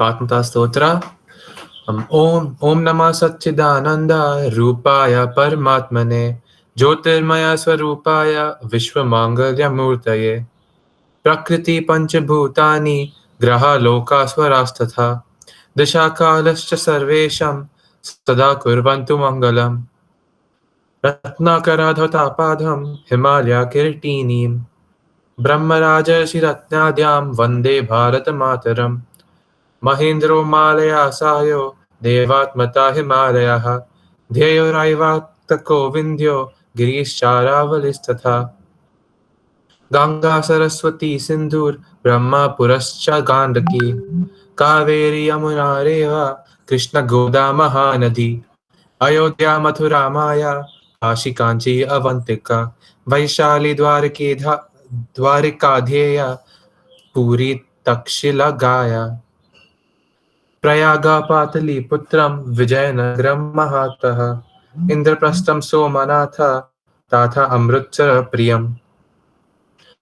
Patmata Stotra. Om Namah Satchidananda Rupaya Paramatmane Jyotirmaya Swarupaya Vishwamangalya Murtaye Prakriti Panchabhutani Graha Loka Swarasthatha Dashakalascha Sarvesham Sada Kurvantu Mangalam Ratnakaradhatapadham Himalaya Kirtinim Brahmarajarshi Ratnadyam Vande Bharat Mataram Mahindro Malaya Sayo Devatmata Himalayah Dheyo Raivatako Vindhyo Girishcharavalistatha Ganga Saraswati Sindhur Brahma Purascha Gandaki Kaveri Yamuna Reva Krishna Goda Mahanadi Ayodhya Mathura Maya Kashi Kanchi Avantika Vaishali Dwarikadheya Puri Takshila Gaya Prayaga Patali-putram Vijayanagaram Mahatah Indraprastham Somanatha Tatha Amritsara Priyam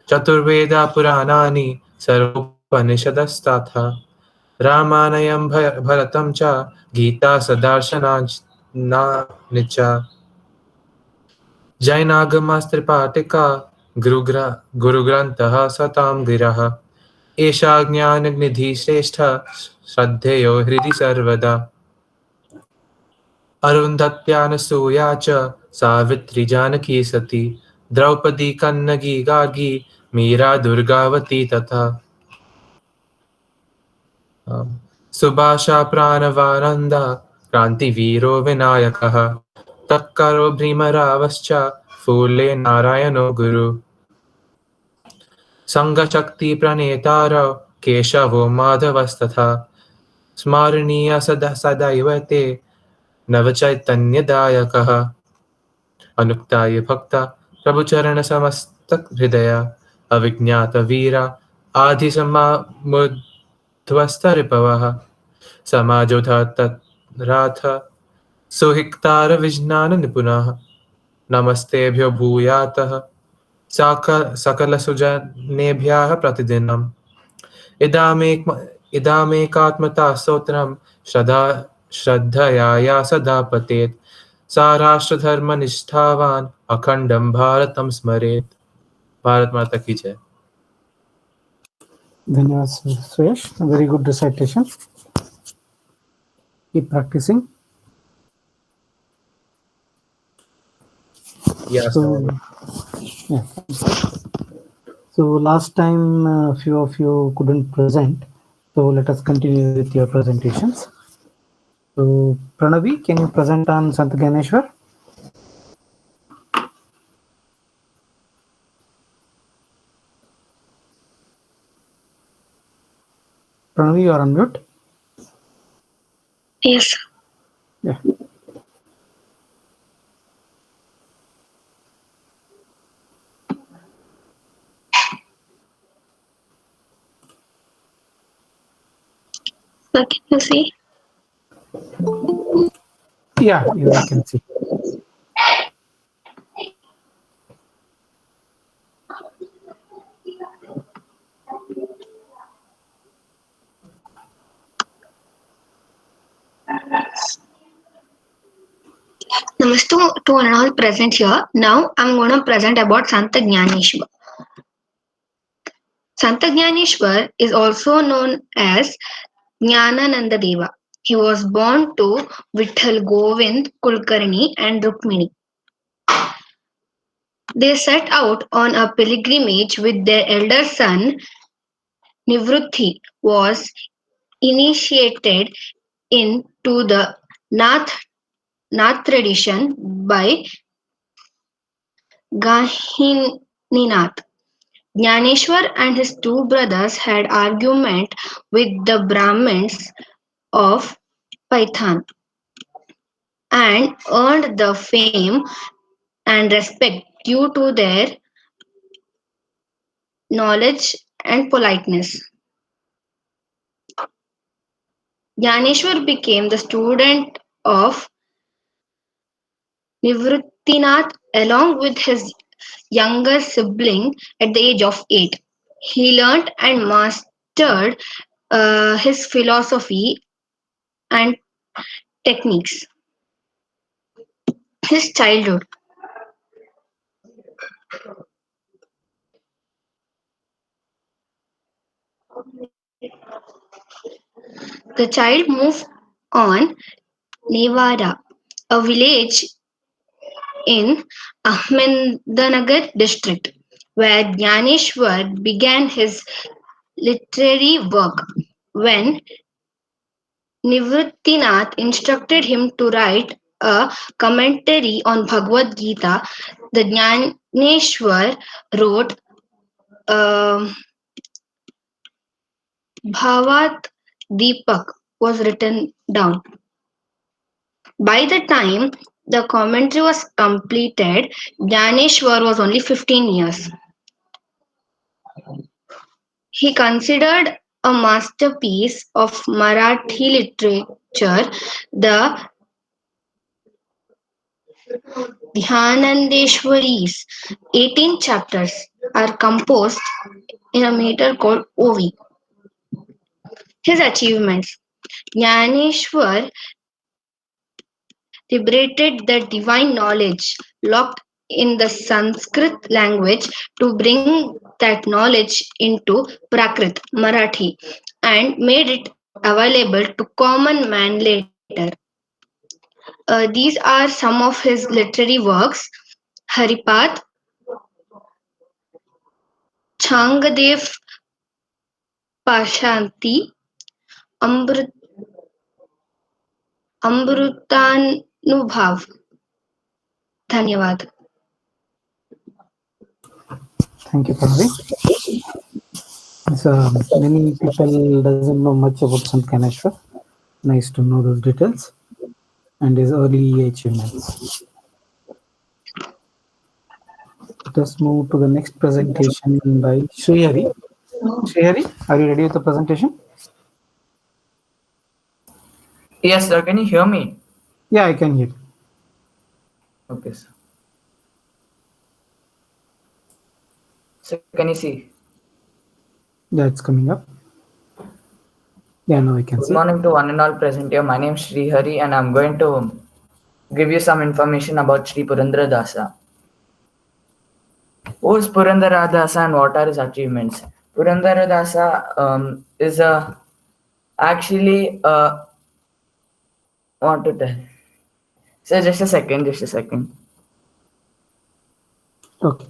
Chaturveda Puranani Sarvopanishadastatha Ramanayam Bharatam Cha Gita Sadarshana Nicha Jainagamastripatika Guru Grantaha Satam Giraha Esha Jnanidhi Shrestha Shraddheyo Hridi Sarvada अरुन्धत्यानसूया च सावित्री जानकी सती द्रौपदी कन्नगी गार्गी मीरा दुर्गावती तथा सुभाषा प्राणवानन्दा क्रान्तिवीरो विनायकः तत्करो भीमरावश्च फूले नारायणो गुरु सङ्गशक्तिप्रणेतारौ केशवो माधवस्तथा स्मरणीय सदैव ते नवचैतन्यदायकः अनुक्ताय भक्ता प्रभुचरण समस्त हृदय अविज्ञात वीरा आधिसमुध्वस्तरिपवः समाजोधा तत्राथ सुहिक्तार विज्ञान निपुणः नमस्तेभ्यो भूयातः सकलसुजनेभ्यः प्रतिदिनम् इदामेकात्मता स्तोत्रं श्रद्धया या सदा पतेत् सा राष्ट्रधर्मनिष्ठावान् अखण्डं भारतं स्मरेत्. भारत माता की जय. धन्यवाद सुयश, very good recitation. Keep practicing. Yes. So last time few of you couldn't present, so let us continue with your presentations. So Pranavi, can you present on Sant Gyaneshwar? Pranavi, you are on mute. Yes. Yeah. So can you see? Yeah, you can see. Namaste to all present here. Now I'm going to present about Santa Jnaneshwar. Santa Jnaneshwar is also known as Jnanananda Deva. He was born to Vitthal Govind Kulkarni and Rukmini. They set out on a pilgrimage with their elder son. Nivrutti was initiated into the Nath tradition by Gahininath. Jnaneshwar and his two brothers had argument with the Brahmins of Paithan and earned the fame and respect due to their knowledge and politeness. Jnaneshwar became the student of Nivruttinath along with his younger sibling at the age of 8. He learnt and mastered his philosophy and techniques. His childhood. The child moved on Nevada, a village in Ahmednagar district, where Jnaneshwar began his literary work. When Nivruttinath instructed him to write a commentary on Bhagavad Gita, the Jnaneshwar wrote Bhavat Deepak was written down. By the time the commentary was completed, Jnaneshwar was only 15 years. He considered a masterpiece of Marathi literature, the Dhyanandeshwari's 18 chapters are composed in a meter called Ovi. His achievements. Jnaneshwar liberated the divine knowledge locked in the Sanskrit language to bring that knowledge into Prakrit, Marathi, and made it available to common man later. These are some of his literary works: Haripath, Changadev Pashanti, Amrut, Amrutanubhav. धन्यवाद. Thank you, Pranavi. So many people doesn't know much about Sant Kaneshwar. Nice to know those details and his early achievements. Let us move to the next presentation by Srihari. Srihari, are you ready with the presentation? Yes, sir. Can you hear me? Yeah, I can hear. Okay, sir. So, can you see? Yeah, it's coming up. Yeah, now I can Good see. morning to one and all present here. My name is Sri Hari, and I'm going to give you some information about Sri Purandara Dasa. Who is Purandara Dasa and what are his achievements? Purandara Dasa is actually what to tell. So just a second. Okay.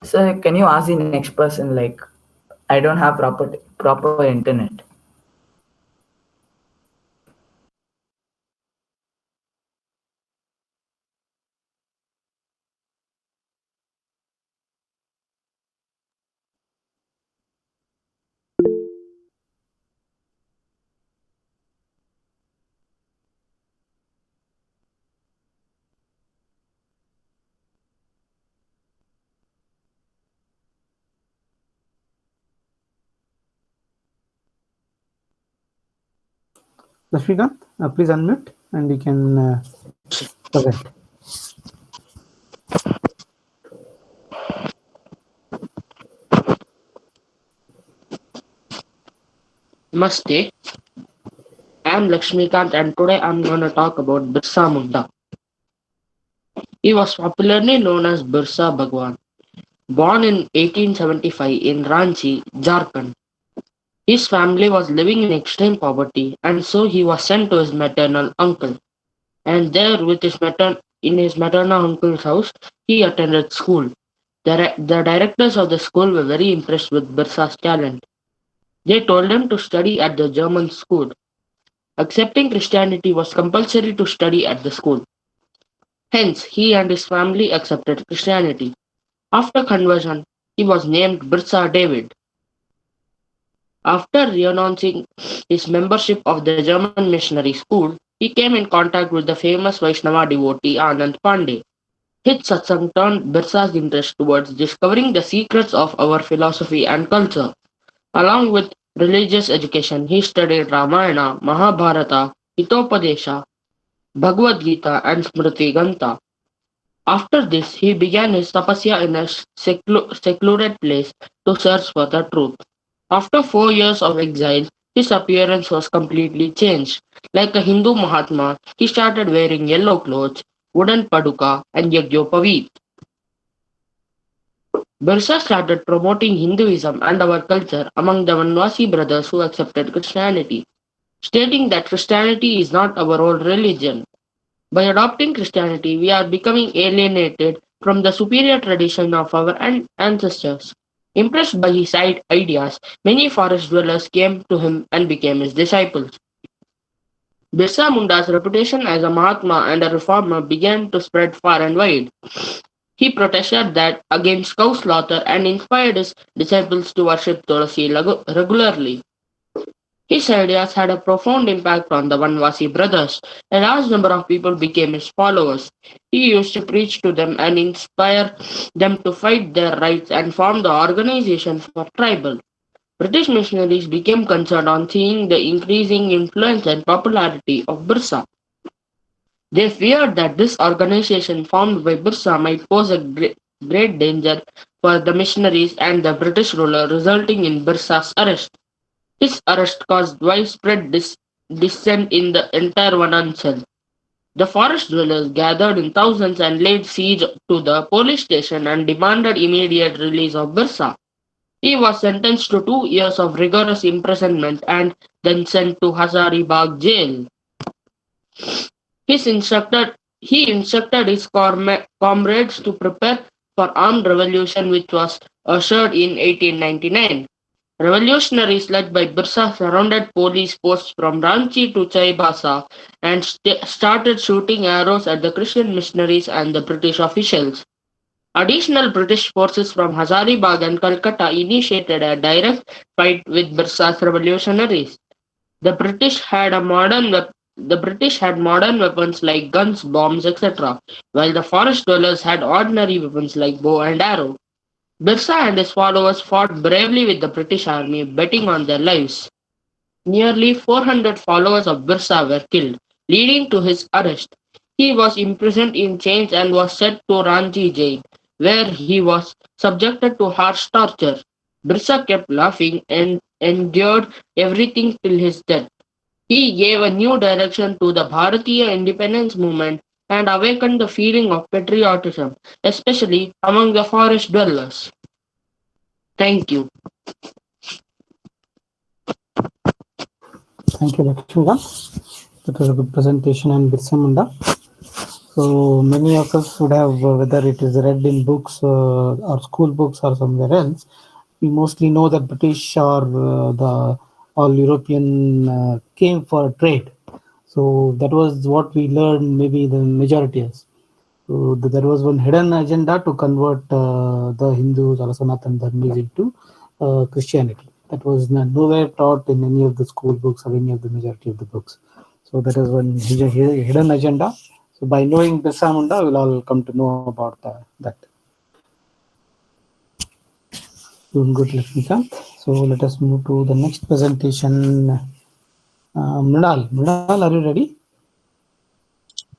So can you ask the next person? Like, I don't have proper internet. Rashikant, please unmute and you can present. Namaste, I'm Lakshmikant and today I'm going to talk about Birsa Munda. He was popularly known as Birsa Bhagwan. Born in 1875 in Ranchi, Jharkhand, his family was living in extreme poverty and so he was sent to his maternal uncle. And there in his maternal uncle's house, he attended school. The directors of the school were very impressed with Birsa's talent. They told him to study at the German school. Accepting Christianity was compulsory to study at the school. Hence, he and his family accepted Christianity. After conversion, he was named Birsa David. After renouncing his membership of the German missionary school, he came in contact with the famous Vaishnava devotee Anand Pandey. His satsang turned Birsa's interest towards discovering the secrets of our philosophy and culture. Along with religious education, he studied Ramayana, Mahabharata, Hitopadesha, Bhagavad Gita, and Smriti Ganta. After this, he began his tapasya in a secluded place to search for the truth. After 4 years of exile, his appearance was completely changed. Like a Hindu Mahatma, he started wearing yellow clothes, wooden paduka, and yagyopaveet. Birsa started promoting Hinduism and our culture among the Vanvasi brothers who accepted Christianity, stating that Christianity is not our old religion. By adopting Christianity, we are becoming alienated from the superior tradition of our ancestors. Impressed by his ideas, many forest dwellers came to him and became his disciples. Birsa Munda's reputation as a Mahatma and a reformer began to spread far and wide. He protested that against cow slaughter and inspired his disciples to worship Tulasi regularly. His ideas had a profound impact on the Vanvasi brothers. A large number of people became his followers. He used to preach to them and inspire them to fight their rights and form the organization for tribal. British missionaries became concerned on seeing the increasing influence and popularity of Birsa. They feared that this organization formed by Birsa might pose a great danger for the missionaries and the British ruler, resulting in Birsa's arrest. His arrest caused widespread dissent in the entire Vanansal. The forest dwellers gathered in thousands and laid siege to the police station and demanded immediate release of Birsa. He was sentenced to 2 years of rigorous imprisonment and then sent to Hazaribagh jail. His instructed, he instructed his comrades to prepare for armed revolution which was ushered in 1899. Revolutionaries led by Birsa surrounded police posts from Ranchi to Chaibasa and started shooting arrows at the Christian missionaries and the British officials. Additional British forces from Hazaribagh and Calcutta initiated a direct fight with Birsa's revolutionaries. The British had modern weapons like guns, bombs, etc., while the forest dwellers had ordinary weapons like bow and arrow. Birsa and his followers fought bravely with the British army, betting on their lives. Nearly 400 followers of Birsa were killed, leading to his arrest. He was imprisoned in chains and was sent to Ranchi jail, where he was subjected to harsh torture. Birsa kept laughing and endured everything till his death. He gave a new direction to the Bharatiya independence movement and awakened the feeling of patriotism, especially among the forest dwellers. Thank you. Thank you, Lakshmikant. That was a good presentation on Birsa Munda. So many of us would have, whether it is read in books or school books or somewhere else, we mostly know that British or the all European came for trade. So that was what we learned, maybe the majority is. So there was one hidden agenda to convert the Hindus or Sanatan Dharmis into Christianity. That was nowhere taught in any of the school books or any of the majority of the books. So that is one hidden agenda. So by knowing Birsa Munda, we'll all come to know about that. Doing good, Lakshmikant. So let us move to the next presentation. Mrinal, are you ready?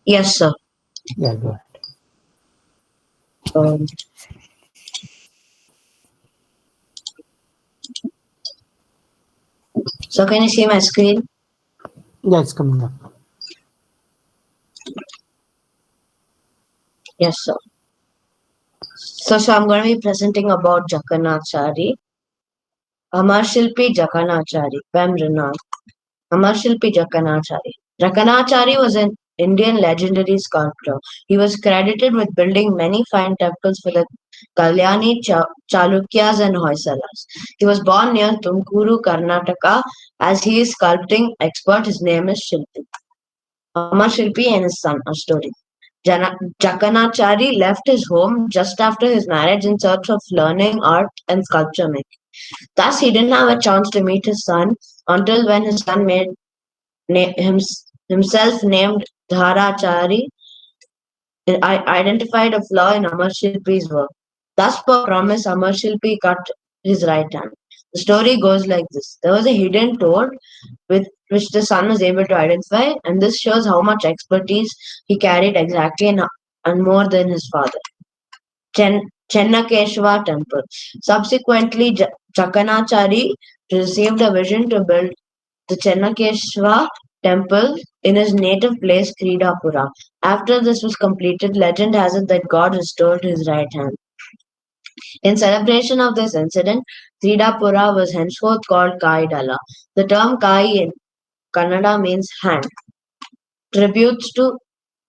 Yes, sir. Yeah, go ahead. Um, so can you see my screen? Yeah, it's coming up. Yes, sir. So I'm going to be presenting about Jagannathachari. Amar Shilpi Jagannathachari, Pam Rinal. Amar Shilpi Jagannathachari. Jagannathachari was an Indian legendary sculptor. He was credited with building many fine temples for the Kalyani, Chalukyas and Hoysalas. He was born near Tumkuru, Karnataka. As he is sculpting expert, his name is Shilpi. Amar Shilpi and his son, a story. Jagannathachari left his home just after his marriage in search of learning art and sculpture making. Thus, he didn't have a chance to meet his son until when his son himself named Dharachari identified a flaw in Amar Shilpi's work. Thus, per promise, Amar Shilpi cut his right hand. The story goes like this. There was a hidden toad with which the son was able to identify, and this shows how much expertise he carried exactly and more than his father. Chennakeshwar temple. Subsequently, Chakanachari received a vision to build the Chennakeshwar temple in his native place Kridapura. After this was completed, legend has it that God restored his right hand. In celebration of this incident, Kridapura was henceforth called Kaidala. The term Kai in Kannada means hand. Tributes to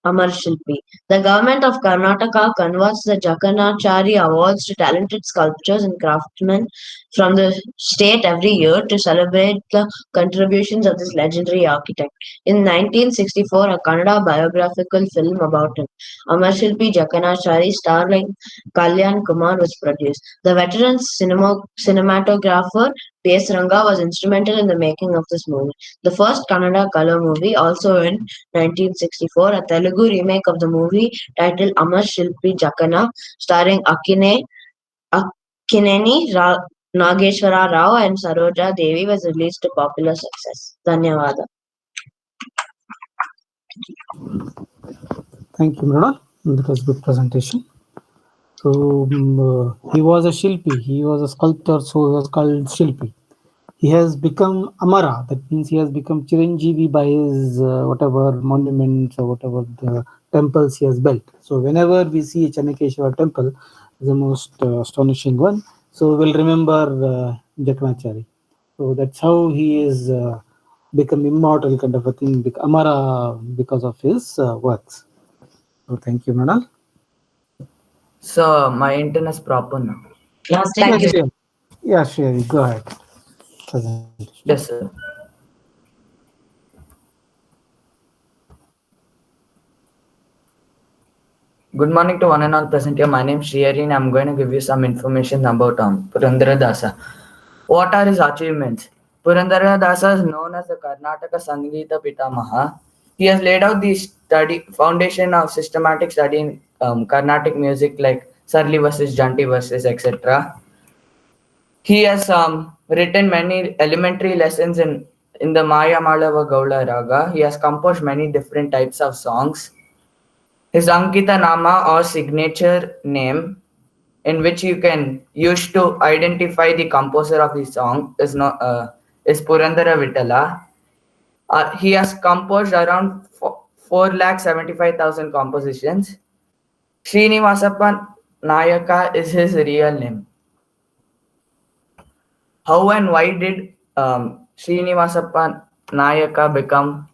Amar Shilpi. The government of Karnataka converts the Jakanachari Awards to talented sculptors and craftsmen from the state every year to celebrate the contributions of this legendary architect. In 1964, a Kannada biographical film about him, Amar Shilpi Jakanachari, starring Kalyan Kumar, was produced. The veteran cinematographer P.S. Ranga was instrumental in the making of this movie. The first Kannada color movie, also in 1964, a Telugu remake of the movie titled Amar Shilpi Jakana, starring Akkineni Nageshwara Rao and Saroja Devi, was released to popular success. Dhanyavada. Thank you, Mrinal. That was a good presentation. So he was a Shilpi. He was a sculptor, so he was called Shilpi. He has become Amara. That means he has become Chiranjeevi by his whatever monuments or whatever the temples he has built. So whenever we see a Chennakeshwar temple, the most astonishing one, so we'll remember Jakanachari. So that's how he is become immortal kind of a thing, Amara, because of his works. So thank you, Mrinal. So my internet is proper now. Yes, thank you. Yeah, Sherry, go ahead. Presentation. Yes, sir. Good morning to one and all present here. My name is Shriyari and I'm going to give you some information about Purandara Dasa. What are his achievements? Purandara Dasa is known as the Karnataka Sangeeta Pitamaha. He has laid out the foundation of systematic study in Carnatic music like Sarli verses, Janti verses, etc. He has written many elementary lessons in the Maya Malava Gaula Raga. He has composed many different types of songs. His Ankita Nama or signature name, in which you can use to identify the composer of the song, is Purandara Vittala. He has composed around 4,75,000 compositions. Srinivasappa Nayaka is his real name. How and why did Srinivasappa Nayaka become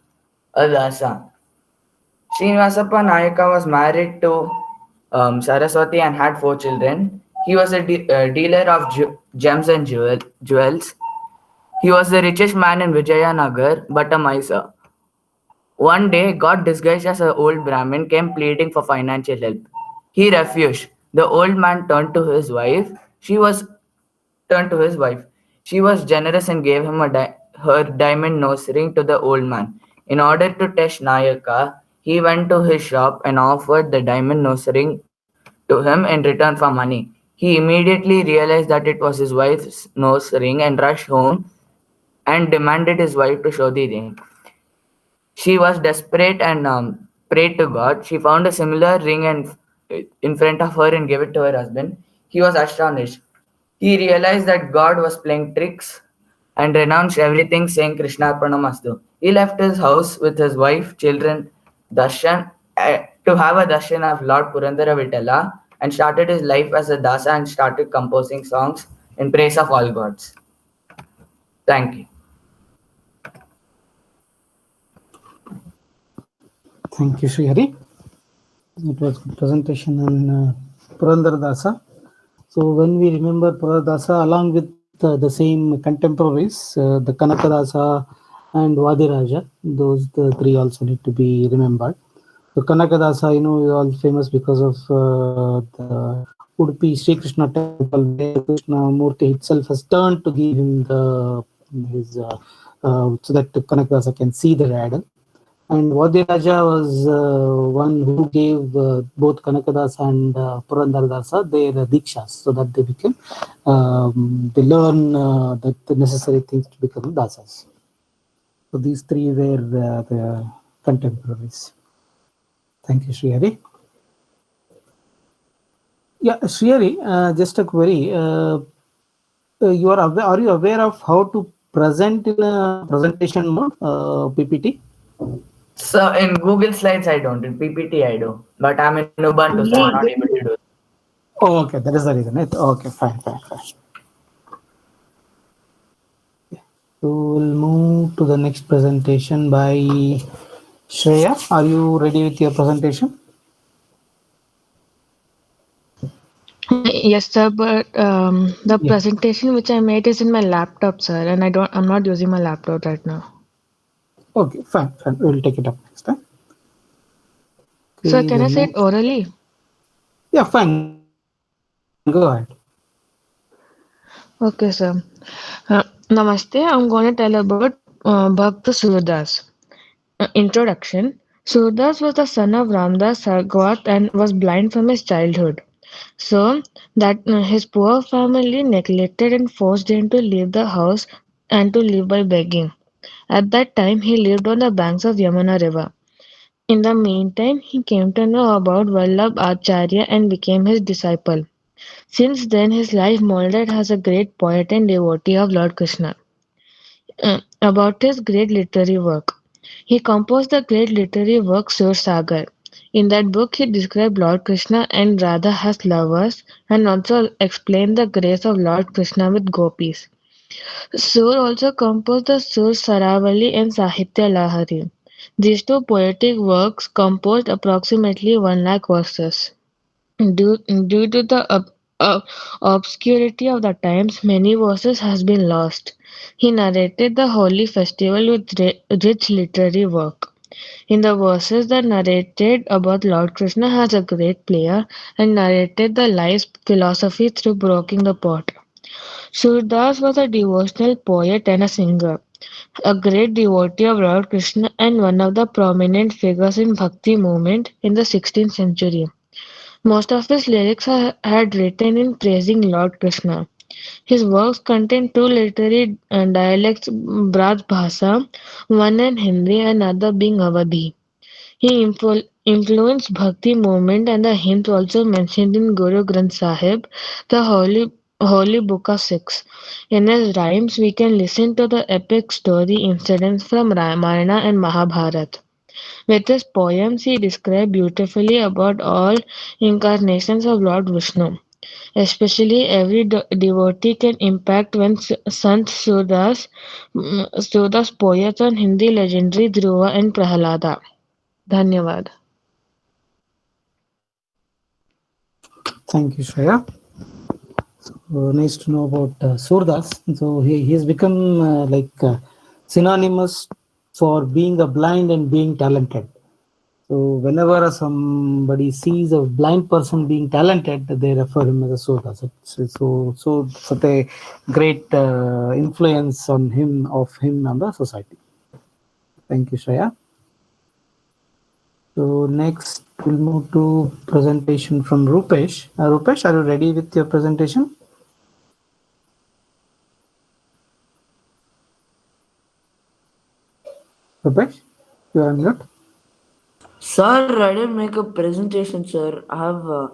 a dasa? Srinivasappa Nayaka was married to Saraswati and had 4 children. He was a dealer of gems and jewels. He was the richest man in Vijayanagar, but a miser. One day, God disguised as an old Brahmin came pleading for financial help. He refused. The old man turned to his wife. She was generous and gave him her diamond nose ring to the old man. In order to test Nayaka, he went to his shop and offered the diamond nose ring to him in return for money. He immediately realized that it was his wife's nose ring and rushed home and demanded his wife to show the ring. She was desperate and prayed to God. She found a similar ring in front of her and gave it to her husband. He was astonished. He realized that God was playing tricks and renounced everything, saying Krishna Arpanamastu. He left his house with his wife, children, darshan, to have a darshan of Lord Purandara Vittala and started his life as a dasa and started composing songs in praise of all gods. Thank you. Thank you, Srihari. It was a good presentation on Purandara Dasa. So when we remember Purandara Dasa, along with the same contemporaries, the Kanakadasa and Vadiraja, those the 3 also need to be remembered. So Kanakadasa, is all famous because of the Udupi Sri Krishna temple, where Krishna Murti itself has turned to give him his so that Kanakadasa can see the idol. And Vadiraja was one who gave both Kanakadas and Purandaradasa their dikshas, so that they became, they learn the necessary things to become dasas. So these three were the contemporaries. Thank you, Srihari. Yeah, Srihari, just a query. Are you aware of how to present in a presentation mode, PPT? So in Google Slides, I don't. In PPT, I do. But I'm in Ubuntu, so I'm not able to do it. Oh, okay, that is the reason. Okay, fine. So we'll move to the next presentation by Shreya. Are you ready with your presentation? Yes, sir, but the Yeah. presentation which I made is in my laptop, sir, and I'm not using my laptop right now. Okay, fine. We'll take it up next time. Sir, Okay, can the I say it next. orally? Yeah, fine. Go ahead. Okay, sir. Namaste. I'm going to tell about Bhakta Surdas. Introduction. Surdas was the son of Ramdas Sargwat and was blind from his childhood. So that his poor family neglected and forced him to leave the house and to live by begging. At that time, he lived on the banks of Yamuna River. In the meantime, he came to know about Vallabh Acharya and became his disciple. Since then, his life molded as a great poet and devotee of Lord Krishna. About his great literary work. He composed the great literary work Sur Sagar. In that book, he described Lord Krishna and Radha as lovers and also explained the grace of Lord Krishna with gopis. Sur also composed the Sur Saravali and Sahitya Lahari. These two poetic works composed approximately 1 lakh verses. Due to the obscurity of the times, many verses has been lost. He narrated the holy festival with rich literary work. In the verses that narrated about Lord Krishna as a great player and narrated the life's philosophy through broking the pot. Surdas was a devotional poet and a singer, a great devotee of Lord Krishna and one of the prominent figures in Bhakti movement in the 16th century. Most of his lyrics are had written in praising Lord Krishna. His works contain two literary dialects Braj Bhasa, one in Hindi and other being Awadhi. He influenced Bhakti movement and the hymns also mentioned in Guru Granth Sahib, the holy book of Sikhs. In his rhymes, we can listen to the epic story incidents from Ramayana and Mahabharata. With his poems, he described beautifully about all incarnations of Lord Vishnu. Especially every devotee can impact when Sant Surdas poets on Hindi legendary Dhruva and Prahalada. धन्यवाद. Thank you, Shreya. Nice to know about Surdas. So he has become synonymous for being a blind and being talented. So whenever somebody sees a blind person being talented, they refer him as a Surdas. It's so such a great influence on him on the society. Thank you, Shreya. So next we'll move to presentation from Rupesh. Rupesh, are you ready with your presentation? Rupesh, you are on mute. Sir, I didn't make a presentation, sir. I have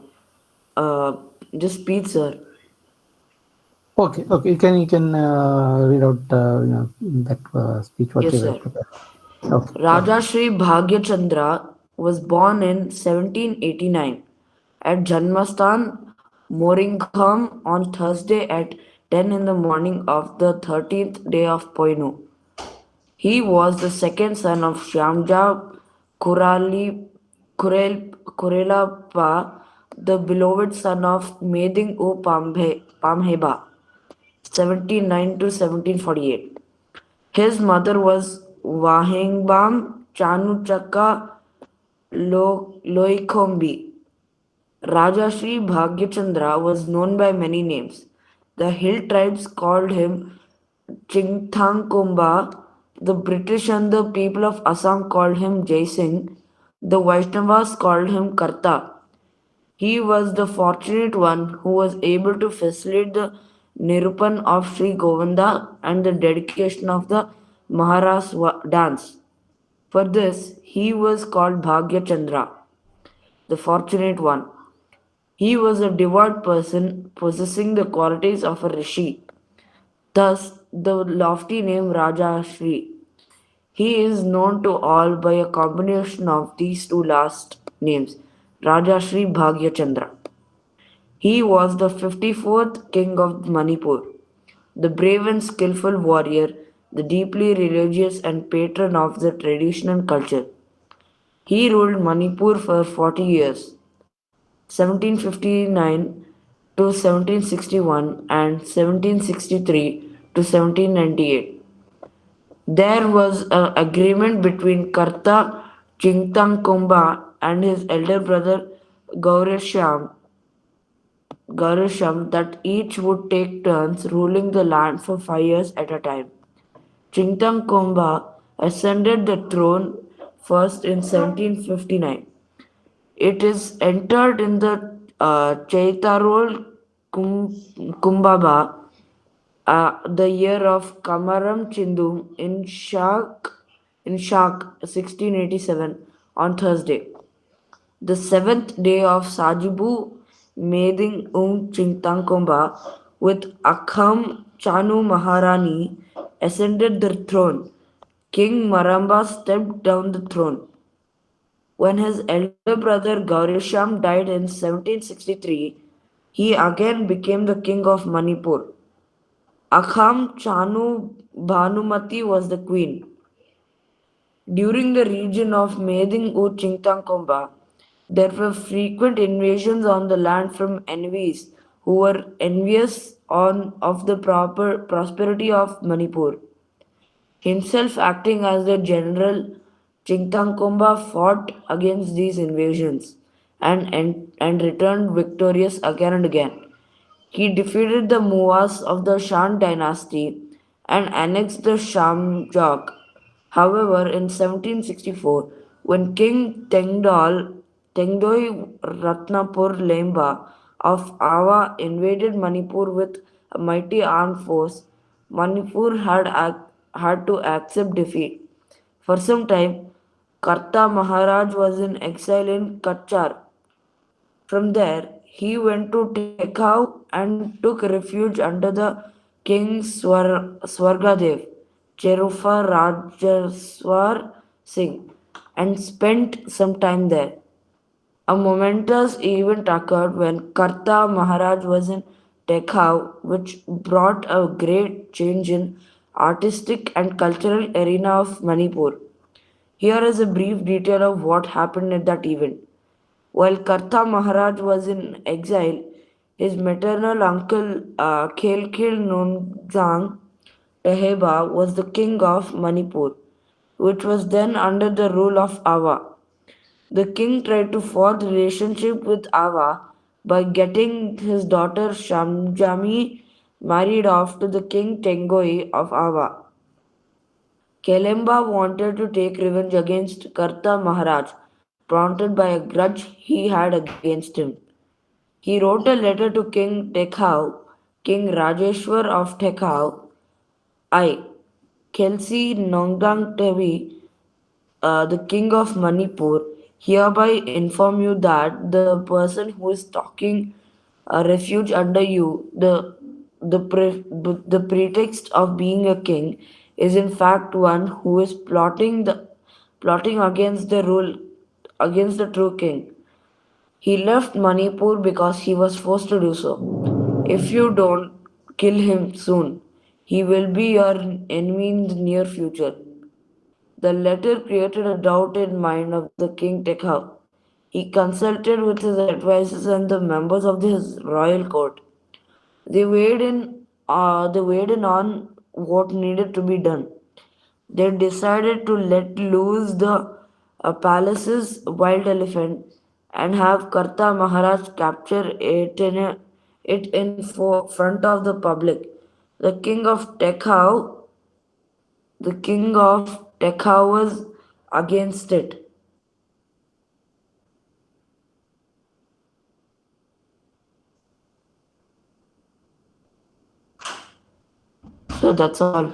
just speech, sir. Okay. You can read out that speech what Yes, you were sir. prepared. Okay. Raja Sri Bhagya Chandra was born in 1789 at Janmastan, Moringham on Thursday at 10 in the morning of the 13th day of Poinu. He was the second son of Shyamja Kurelappa, the beloved son of Meding O Pamheba, 1709 to 1748. His mother was Wahengbam Chanuchaka Loikombi. Rajashri Bhagyachandra was known by many names. The hill tribes called him Chingthangkomba, The British and the people of Assam called him Jai Singh. The Vaishnavas called him Karta. He was the fortunate one who was able to facilitate the Nirupan of Sri Govinda and the dedication of the Maharas dance. For this, he was called Bhagya Chandra, the fortunate one. He was a devout person possessing the qualities of a rishi. Thus, the lofty name Raja Shri. He is known to all by a combination of these two last names, Raja Shri Bhagya Chandra. He was the 54th king of Manipur, the brave and skillful warrior, the deeply religious and patron of the traditional culture. He ruled Manipur for 40 years, 1759 to 1761 and 1763 to 1798. There was an agreement between Karta Chingtangkomba and his elder brother Gauresham that each would take turns ruling the land for 5 years at a time. Chingtangkomba ascended the throne first in 1759. It is entered in the Chaitarol Kumbaba, the year of Kamaram Chindum in Shak 1687 on Thursday. The seventh day of Sajibu Meding Chingtangkomba with Akham Chanu Maharani ascended the throne. King Maramba stepped down the throne. When his elder brother Gauresham died in 1763, he again became the king of Manipur. Akham Chanu Bhanumati was the queen. During the region of Meding Chingtangkomba, there were frequent invasions on the land from enemies who were envious of the proper prosperity of Manipur. Himself acting as the general, Chingtangkomba fought against these invasions and returned victorious again and again. He defeated the Muas of the Shan dynasty and annexed the Shamjok. However, in 1764, when King Tengdoi Ratnapur Lemba of Awa invaded Manipur with a mighty armed force, Manipur had to accept defeat. For some time, Karta Maharaj was in exile in Kachar. From there, he went to Tekhau and took refuge under the king Swargadev, Cherufa Rajaswar Singh, and spent some time there. A momentous event occurred when Karta Maharaj was in Tekhau, which brought a great change in artistic and cultural arena of Manipur. Here is a brief detail of what happened at that event. While Karta Maharaj was in exile, his maternal uncle Khelkhil Nongjang Teheba was the king of Manipur, which was then under the rule of Awa. The king tried to forge relationship with Awa by getting his daughter Shamjami married off to the king Tengoi of Awa. Kelemba wanted to take revenge against Karta Maharaj, prompted by a grudge he had against him. He wrote a letter to King Tekhau, King Rajeshwar of Tekhau, I, Kelsey Nongdang Tevi, the king of Manipur, hereby inform you that the person who is taking a refuge under you, the pretext of being a king, is in fact one who is plotting against the true king. He left Manipur because he was forced to do so. If you don't kill him soon, he will be your enemy in the near future. The letter created a doubt in mind of the king Tekhau. He consulted with his advisors and the members of his royal court. They weighed in on what needed to be done. They decided to let loose the palace's wild elephant and have Karta Maharaj capture it in front of the public. The king of Tekhau the king of Tekha was against it. So that's all.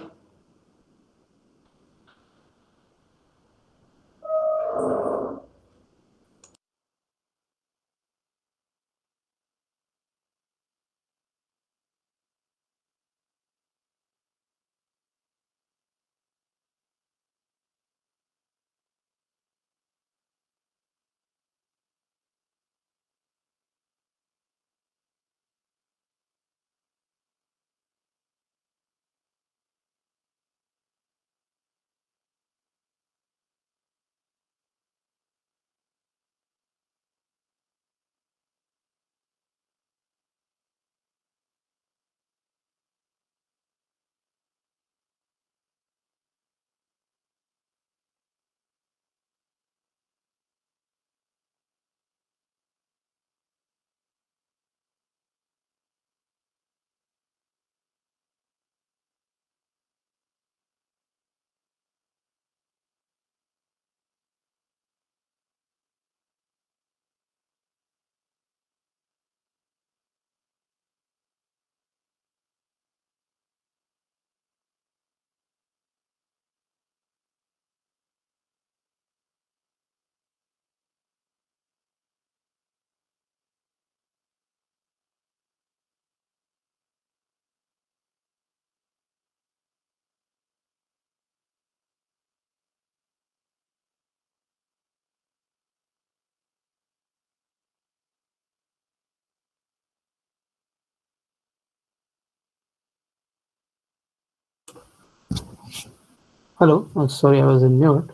Hello. Sorry, I was in mute.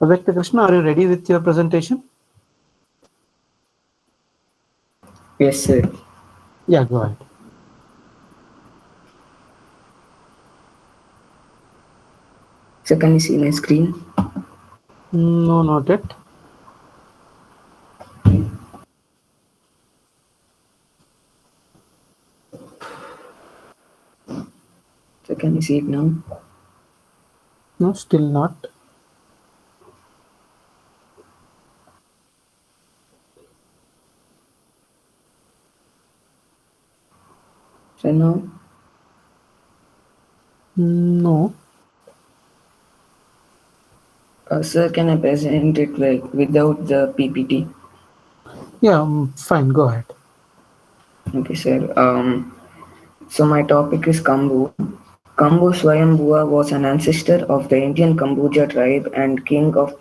Avekta Krishna, are you ready with your presentation? Yes, sir. Yeah, go ahead. So can you see my screen? No, not yet. So can you see it now? No, still not. So now, No. sir, can I present it like without the PPT? Yeah, fine. Go ahead. Okay, sir. So my topic is Kambu. Kambu Swayambhua was an ancestor of the Indian Kambuja tribe and king of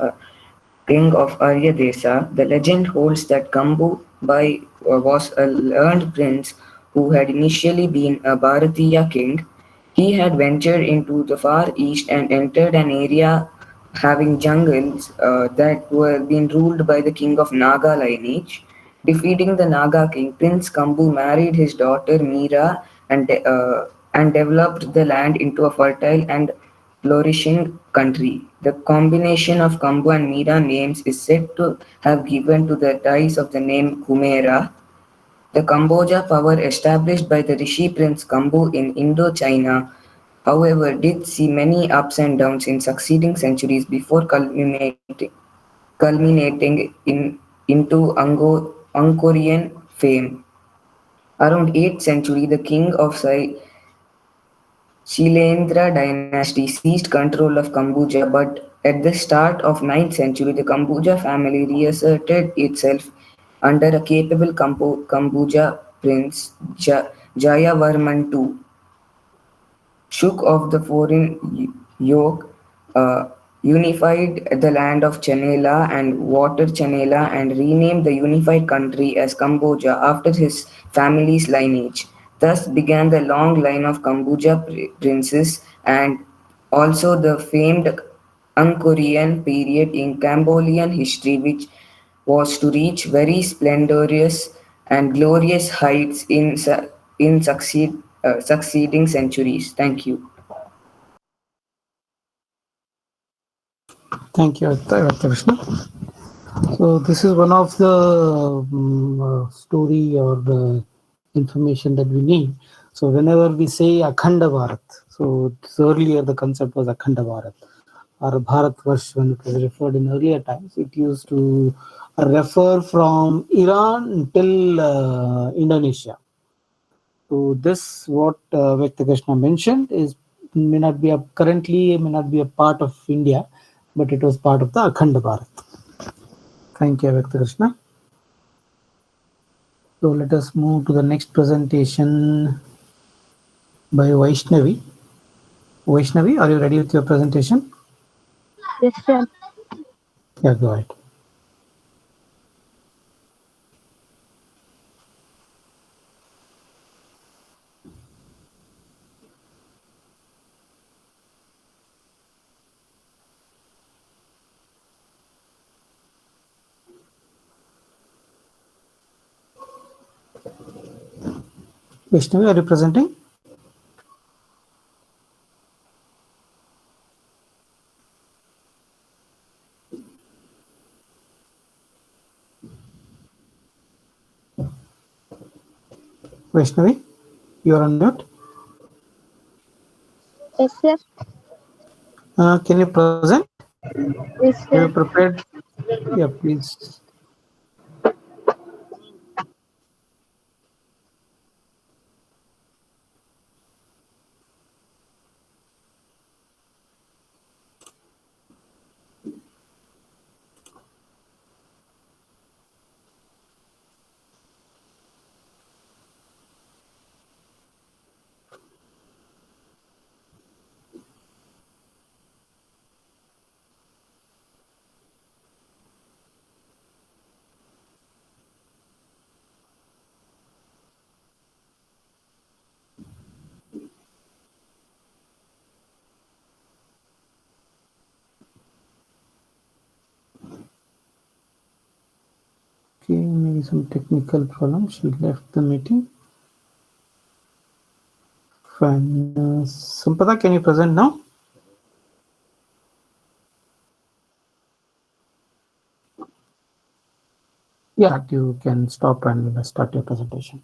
Aryadesa. The legend holds that Kambu Bai was a learned prince who had initially been a Bharatiya king. He had ventured into the far east and entered an area having jungles that were being ruled by the king of Naga lineage. Defeating the Naga king, Prince Kambu married his daughter Meera and developed the land into a fertile and flourishing country. The combination of Kambu and Meera names is said to have given to the rise of the name Kumera. The Kamboja power established by the Rishi Prince Kambu in Indochina, however, did see many ups and downs in succeeding centuries before culminating into Angkorian fame. Around 8th century, the king of Shilendra dynasty seized control of Kambuja, but at the start of 9th century, the Kambuja family reasserted itself under a capable Kambuja prince Jayavarman II. Shook off the foreign yoke, unified the land of Chenela and Water Chenela, and renamed the unified country as Cambodia after his family's lineage. Thus began the long line of Kambuja princes and also the famed Angkorian period in Cambodian history, which was to reach very splendorous and glorious heights in succeeding centuries. Thank you. Thank you, Avekta Krishna. So this is one of the story or the information that we need. So whenever we say Akhanda Bharat, so earlier the concept was Akhanda Bharat or Bharat Varsh when it was referred in earlier times. It used to refer from Iran till Indonesia. So this what Vyaktakrishna mentioned is may not be currently may not be a part of India, but it was part of the Akhanda Bharat. Thank you, Vyaktakrishna. So let us move to the next presentation by Vaishnavi. Vaishnavi, are you ready with your presentation? Yes, sir. Yeah, go ahead. Vaishnavi, are you presenting? Vaishnavi, you are on mute. Yes, sir. Can you present? Yes, Are you sir. prepared? Yeah, please. Okay, maybe some technical problem. She left the meeting. Fine. Sampada, can you present now? Yeah, you can stop and start your presentation.